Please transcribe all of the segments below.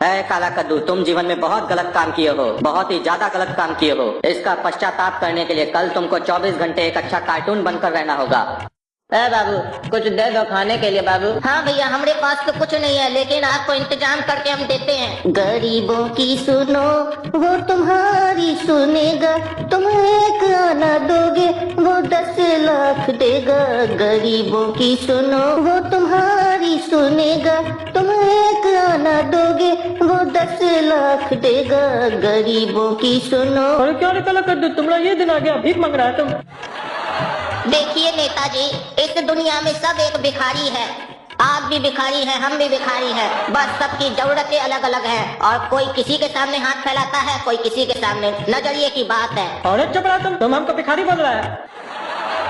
अरे काला कद्दू, तुम जीवन में बहुत गलत काम किए हो, बहुत ही ज्यादा गलत काम किए हो। इसका पश्चाताप करने के लिए कल तुमको 24 घंटे एक अच्छा कार्टून बनकर रहना होगा। बाबू कुछ दे दो खाने के लिए बाबू। हाँ भैया, हमारे पास तो कुछ नहीं है, लेकिन आपको इंतजाम करके हम देते हैं। गरीबों की सुनो वो तुम्हारी सुनेगा, तुम एक आना दोगे वो 10 लाख देगा। गरीबों की सुनो वो तुम्हारी सुनेगा, तुम एक आना दोगे वो 10 लाख देगा। गरीबों की सुनो। और क्या निकला कर दो, तुम्हारा ये दिन आ गया, भीख मांग रहा है तुम। देखिए नेताजी, इस दुनिया में सब एक भिखारी है। आप भी भिखारी हैं, हम भी भिखारी हैं, बस सबकी जरूरतें अलग अलग हैं। और कोई किसी के सामने हाथ फैलाता है, कोई किसी के सामने। नजरिए की बात है। अरे चुप रहा तुम हमको भिखारी बोल रहा है।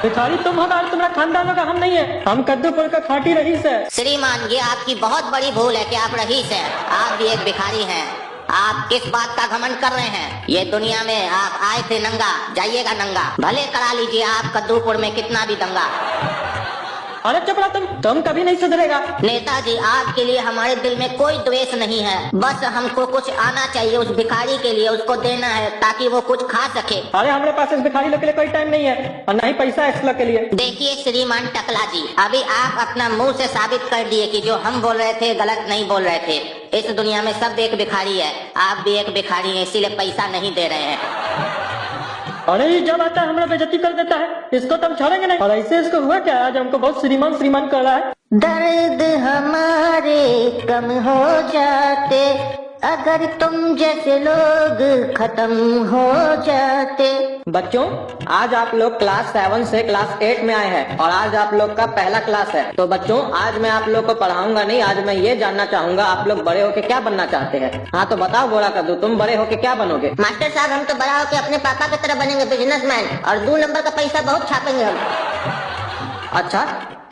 भिखारी तुम होगा, तुम्हारा खानदान होगा, हम नहीं है। हम कद्दूपुर का खाटी रईस है। श्रीमान, ये आपकी बहुत बड़ी भूल है कि आप रईस हैं। आप भी एक भिखारी हैं। आप किस बात का घमंड कर रहे हैं? ये दुनिया में आप आए थे नंगा, जाइएगा नंगा। भले करा लीजिए आप कद्दूपुर में कितना भी दंगा। अरे चुप रहा तुम कभी नहीं सुधरेगा। नेताजी, आपके लिए हमारे दिल में कोई द्वेष नहीं है, बस हमको कुछ आना चाहिए उस भिखारी के लिए, उसको देना है ताकि वो कुछ खा सके। अरे हमारे पास इस भिखारी लोग के लिए कोई टाइम नहीं है और न ही पैसा इस लोग के लिए। देखिए श्रीमान टकला जी, अभी आप अपना मुंह से साबित कर दिए कि जो हम बोल रहे थे गलत नहीं बोल रहे थे। इस दुनिया में सब एक भिखारी है, आप भी एक भिखारी हैं, इसीलिए पैसा नहीं दे रहे हैं। अरे ये जब आता है हमारा बेइज्जती कर देता है, इसको तो हम छोड़ेंगे नहीं। और ऐसे इसको हुआ क्या, आज हमको बहुत श्रीमान श्रीमान कर रहा है। दर्द हमारे कम हो जाते अगर तुम जैसे लोग खत्म हो जाते। बच्चों, आज आप लोग क्लास 7 से क्लास 8 में आए हैं और आज आप लोग का पहला क्लास है। तो बच्चों, आज मैं आप लोग को पढ़ाऊंगा नहीं, आज मैं ये जानना चाहूंगा आप लोग बड़े होके क्या बनना चाहते हैं। हाँ तो बताओ गोरा कद्दू, तुम बड़े होके क्या बनोगे? मास्टर साहब, हम तो बड़ा होके अपने पापा की तरह बनेंगे, बिजनेसमैन, और 2 नंबर का पैसा बहुत छापेंगे हम। अच्छा,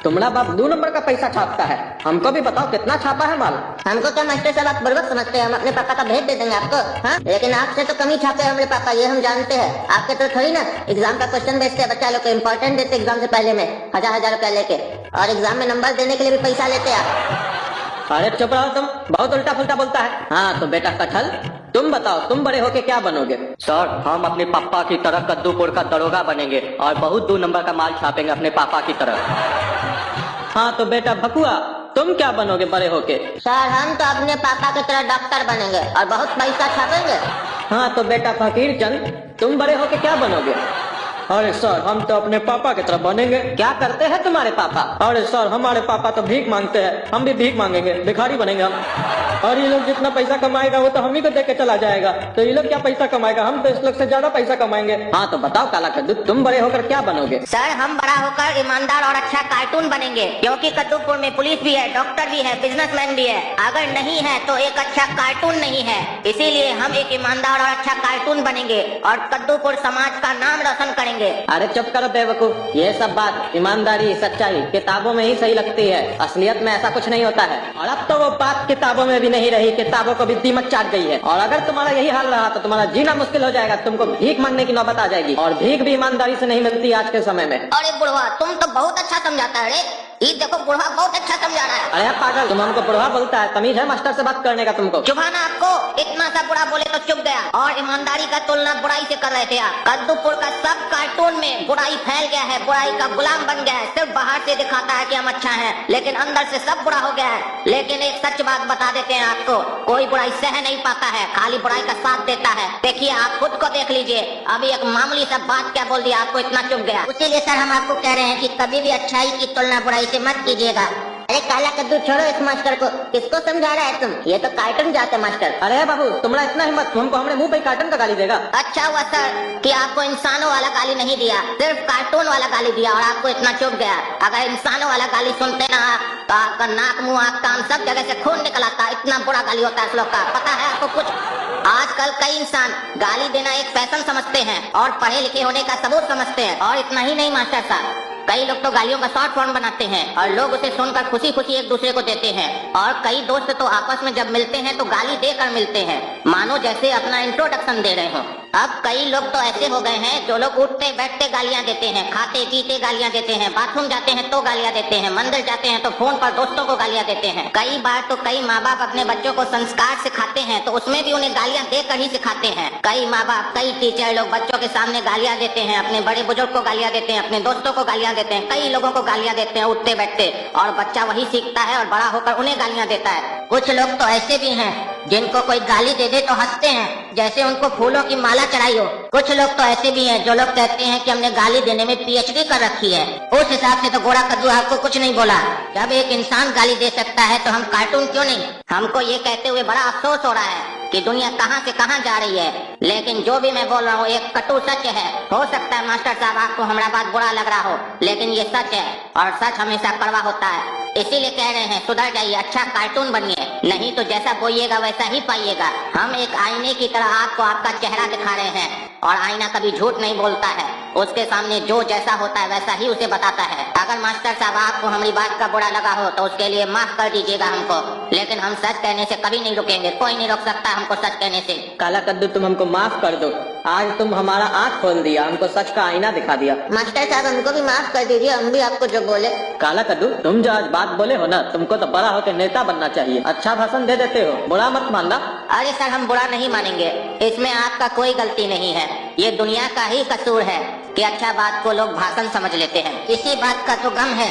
तुम्हारा बाप 2 नंबर का पैसा छापता है? हमको भी बताओ कितना छापा है माल। हमको क्या मास्टर साहब आप बर्बाद समझते हैं? हम अपने पापा का भेज दे देंगे आपको। हाँ, लेकिन आपसे तो कम ही छापे हैं हमारे पापा, ये हम जानते हैं। आपके तो थोड़ी ना एग्जाम का क्वेश्चन भेजते हैं बच्चा लोग को, इम्पोर्टेंट देते एग्जाम से पहले में 1000 रुपया लेके, और एग्जाम में नंबर देने के लिए भी पैसा लेते हैं आप। अरे चुप रहो तुम, बहुत उल्टा फुल्टा बोलता है। हाँ तो बेटा कटहल, तुम बताओ तुम बड़े होके क्या बनोगे? सर, हम अपने पापा की तरह कद्दूपुर का दरोगा बनेंगे और बहुत 2 नंबर का माल छापेंगे अपने पापा की तरह। हाँ तो बेटा भकुआ, तुम क्या बनोगे बड़े होके? सर, हम तो अपने पापा की तरह डॉक्टर बनेंगे और बहुत पैसा छापेंगे। हाँ तो बेटा फकीर चंद, तुम बड़े होके क्या बनोगे? अरे सर, हम तो अपने पापा की तरफ बनेंगे। क्या करते हैं तुम्हारे पापा? अरे सर, हमारे पापा तो भीख मांगते हैं, हम भी भीख मांगेंगे, भिखारी बनेंगे हम। और ये लोग जितना पैसा कमाएगा वो तो हम ही को दे के चला जाएगा, तो ये लोग क्या पैसा कमाएगा, हम तो इस लोग से ज्यादा पैसा कमाएंगे। हाँ तो बताओ काला कद्दू, तुम बड़े होकर क्या बनोगे? सर, हम बड़ा होकर ईमानदार और अच्छा कार्टून बनेंगे, क्योंकि कद्दूपुर में पुलिस भी है, डॉक्टर भी है, बिजनेसमैन भी है। अगर नहीं है तो एक अच्छा कार्टून नहीं है, इसीलिए हम एक ईमानदार और अच्छा कार्टून बनेंगे और कद्दूपुर समाज का नाम रोशन करेंगे। अरे चुप करो बेवकूफ, ये सब बात ईमानदारी सच्चाई किताबों में ही सही लगती है, असलियत में ऐसा कुछ नहीं होता है। और अब तो वो बात किताबों में भी नहीं रही, किताबों को भी दीमक चाट गई है। और अगर तुम्हारा यही हाल रहा तो तुम्हारा जीना मुश्किल हो जाएगा, तुमको भीख मांगने की नौबत आ जाएगी, और भीख भी ईमानदारी से नहीं मिलती आज के समय में। अरे बुढ़वा, तुम तो बहुत अच्छा समझाता है रे। ये देखो, बुढ़वा बहुत अच्छा समझा रहा है। अरे पागल, तुम हमको बुढ़वा बोलता है? तमीज है मास्टर से बात करने का तुमको? चुभाना आपको, इतना सा बुरा बोले तो चुप गया। और ईमानदारी का तुलना बुराई से कर रहे थे आप। कद्दूपुर का सब कार्टून में बुराई फैल गया है, बुराई का गुलाम बन गया है। सिर्फ बाहर से दिखाता है कि हम अच्छा हैं, लेकिन अंदर से सब बुरा हो गया है। लेकिन एक सच बात बता देते हैं आपको, कोई बुराई सह नहीं पाता है, खाली बुराई का साथ देता है। देखिए, आप खुद को देख लीजिए, अभी एक मामूली सा बात क्या बोल दिया, आपको इतना चुप गया। इसीलिए सर, हम आपको कह रहे हैं कि कभी भी अच्छाई की तुलना बुराई से मत कीजिएगा। अरे काला कद्दू, छोड़ो इस मास्टर को, किसको समझा रहा है तुम? ये तो कार्टून जाते मास्टर। अरे बाबू, तुम्हारा इतना हिम्मत, तुमको हमने मुंह पे कार्टून का गाली देगा? अच्छा हुआ सर कि आपको इंसानों वाला गाली नहीं दिया, सिर्फ कार्टून वाला गाली दिया और आपको इतना चुप गया। अगर इंसानों वाला गाली सुनते ना तो आपका नाक, मुंह, आँख, कान सब जगह से खून निकल आता। इतना बुरा गाली होता है इस लोग का, पता है आपको कुछ? आजकल कई इंसान गाली देना एक फैशन समझते हैं और पढ़े लिखे होने का सबूत समझते हैं। और इतना ही नहीं मास्टर साहब, कई लोग तो गालियों का शॉर्ट फॉर्म बनाते हैं और लोग उसे सुनकर खुशी खुशी एक दूसरे को देते हैं। और कई दोस्त तो आपस में जब मिलते हैं तो गाली देकर मिलते हैं, मानो जैसे अपना इंट्रोडक्शन दे रहे हो। अब कई लोग तो ऐसे हो गए हैं जो लोग उठते बैठते गालियां देते हैं, खाते पीते गालियां देते हैं, बाथरूम जाते हैं तो गालियां देते हैं, मंदिर जाते हैं तो फोन पर दोस्तों को गालियां देते हैं। कई बार तो कई माँ बाप अपने बच्चों को संस्कार सिखाते हैं तो उसमें भी उन्हें गालियां देकर ही सिखाते हैं। कई माँ बाप कई टीचर लोग बच्चों के सामने गालियां देते हैं, अपने बड़े बुजुर्ग को गालियां देते हैं, अपने दोस्तों को गालियां देते हैं, कई लोगों को गालियां देते हैं उठते बैठते, और बच्चा वही सीखता है और बड़ा होकर उन्हें गालियां देता है। कुछ लोग तो ऐसे भी हैं जिनको कोई गाली दे दे तो हंसते हैं जैसे उनको फूलों की माला चढ़ाई हो। कुछ लोग तो ऐसे भी हैं जो लोग कहते हैं कि हमने गाली देने में पीएचडी कर रखी है। उस हिसाब से तो गोरा कद्दू आपको कुछ नहीं बोला। जब एक इंसान गाली दे सकता है तो हम कार्टून क्यों नहीं। हमको ये कहते हुए बड़ा अफसोस हो रहा है कि दुनिया कहां से कहां जा रही है, लेकिन जो भी मैं बोल रहा हूँ एक कटु सच है। हो सकता है मास्टर साहब आपको हमारा बात बुरा लग रहा हो, लेकिन ये सच है और सच हमेशा कड़वा होता है। इसीलिए कह रहे हैं सुधर जाइए, अच्छा कार्टून बनिए, नहीं तो जैसा बोइएगा वैसा ही पाइएगा। हम एक आईने की तरह आपको आपका चेहरा दिखा रहे हैं और आईना कभी झूठ नहीं बोलता है, उसके सामने जो जैसा होता है वैसा ही उसे बताता है। अगर मास्टर साहब आपको हमारी बात का बुरा लगा हो तो उसके लिए माफ कर दीजिएगा हमको, लेकिन हम सच कहने से कभी नहीं रुकेंगे, कोई नहीं रोक सकता हमको सच कहने से। काला कद्दू तुम हमको माफ कर दो, आज तुम हमारा आँख खोल दिया, हमको सच का आईना दिखा दिया। मास्टर साहब हमको भी माफ कर दीजिए, हम भी आपको जो बोले। काला कद्दू तुम जो आज बात बोले हो ना, तुमको तो बड़ा होकर नेता बनना चाहिए। अच्छा भाषण दे देते हो, बुरा मत मानना। अरे सर हम बुरा नहीं मानेंगे, इसमें आपका कोई गलती नहीं है, ये दुनिया का ही कसूर है कि अच्छा बात को लोग भाषण समझ लेते हैं। इसी बात का तो गम है